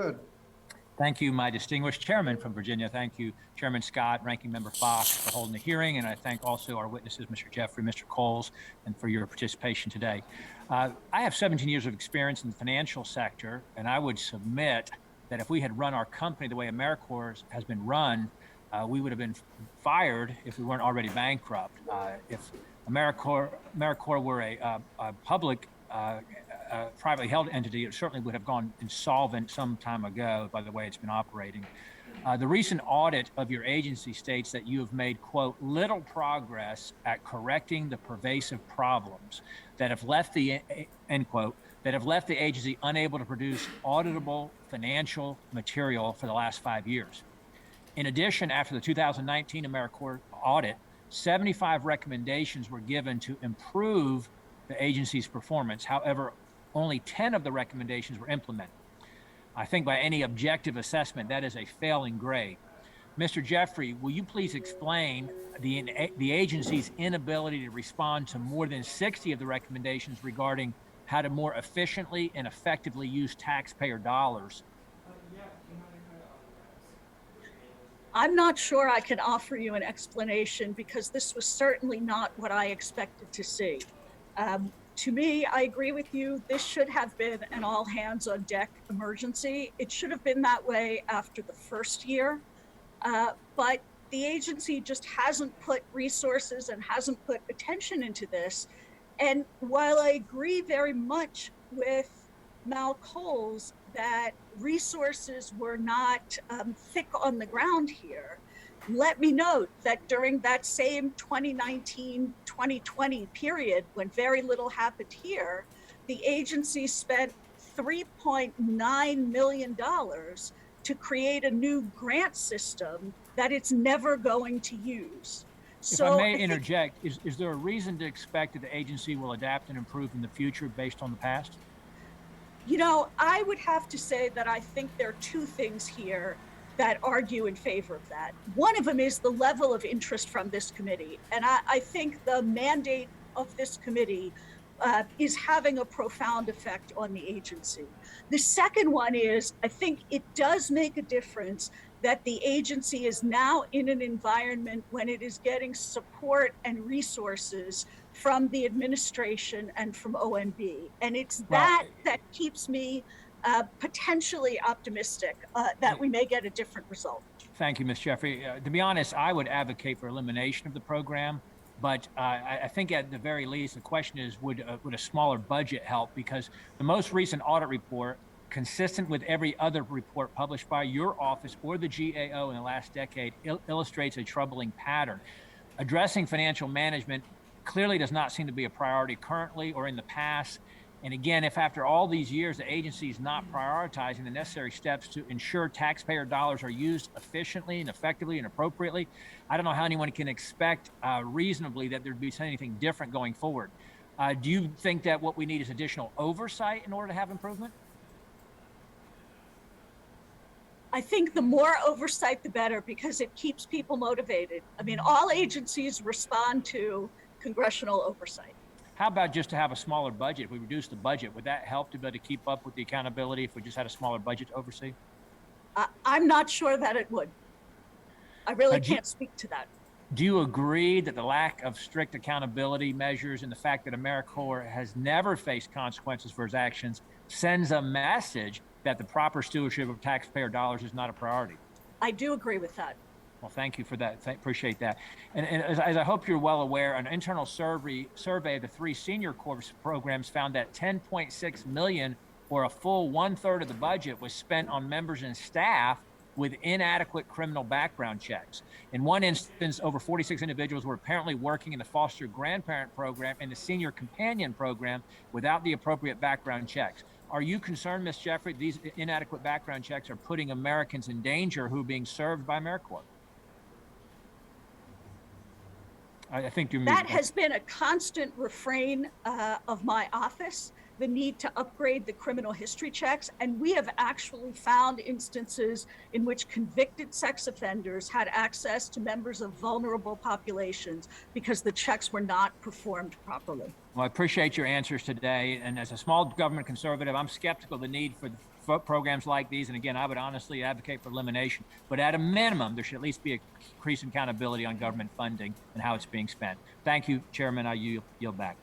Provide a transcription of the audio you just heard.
Good. Thank you, my distinguished chairman from Virginia. Thank you, Chairman Scott, Ranking Member Fox, for holding the hearing. And I thank also our witnesses, Mr. Jeffrey, Mr. Coles, and for your participation today. I have 17 years of experience in the financial sector, and I would submit that if we had run our company the way Americorps has been run, we would have been fired if we weren't already bankrupt. If Americorps were a public privately held entity, it certainly would have gone insolvent some time ago by the way it's been operating. The recent audit of your agency states that you have made, quote, little progress at correcting the pervasive problems that have left the, end quote, that have left the agency unable to produce auditable financial material for the last 5 years. In addition, after the 2019 Americorps audit, 75 recommendations were given to improve the agency's performance. However, only 10 of the recommendations were implemented. I think by any objective assessment, that is a failing grade. Mr. Jeffrey, will you please explain the agency's inability to respond to more than 60 of the recommendations regarding how to more efficiently and effectively use taxpayer dollars? I'm not sure I can offer you an explanation because this was certainly not what I expected to see. To me, I agree with you. This should have been an all hands on deck emergency. It should have been that way after the first year, but the agency just hasn't put resources and hasn't put attention into this. And while I agree very much with Mal Coles that resources were not thick on the ground here, let me note that during that same 2019-2020 period, when very little happened here, the agency spent $3.9 million to create a new grant system that it's never going to use. If I may interject, is there a reason to expect that the agency will adapt and improve in the future based on the past? You know, I would have to say that I think there are two things here that argue in favor of that. One of them is the level of interest from this committee. And I think the mandate of this committee is having a profound effect on the agency. The second one is, I think it does make a difference that the agency is now in an environment when it is getting support and resources from the administration and from OMB. And it's that keeps me potentially optimistic that we may get a different result. Thank you, Ms. Jeffrey. To be honest, I would advocate for elimination of the program, but I think at the very least, the question is, would a smaller budget help? Because the most recent audit report, consistent with every other report published by your office or the GAO in the last decade, illustrates a troubling pattern. Addressing financial management clearly does not seem to be a priority currently or in the past. And again, if after all these years, the agency is not prioritizing the necessary steps to ensure taxpayer dollars are used efficiently and effectively and appropriately, I don't know how anyone can expect reasonably that there'd be anything different going forward. Do you think that what we need is additional oversight in order to have improvement? I think the more oversight, the better, because it keeps people motivated. I mean, all agencies respond to congressional oversight. How about just to have a smaller budget? If we reduce the budget, would that help to be able to keep up with the accountability if we just had a smaller budget to oversee? I'm not sure that it would. I really can't speak to that. Do you agree that the lack of strict accountability measures and the fact that Americorps has never faced consequences for its actions sends a message that the proper stewardship of taxpayer dollars is not a priority? I do agree with that. Well, thank you for that. Appreciate that. And as I hope you're well aware, an internal survey of the 3 senior corps programs found that $10.6 million, or a full 1/3 of the budget, was spent on members and staff with inadequate criminal background checks. In one instance, over 46 individuals were apparently working in the foster grandparent program and the senior companion program without the appropriate background checks. Are you concerned, Ms. Jeffrey, these inadequate background checks are putting Americans in danger who are being served by Americorps? I think that has been a constant refrain of my office, the need to upgrade the criminal history checks. And we have actually found instances in which convicted sex offenders had access to members of vulnerable populations because the checks were not performed properly. Well, I appreciate your answers today. And as a small government conservative, I'm skeptical of the need for programs like these. And again, I would honestly advocate for elimination, but at a minimum, there should at least be a increased accountability on government funding and how it's being spent. Thank you, Chairman. I yield back.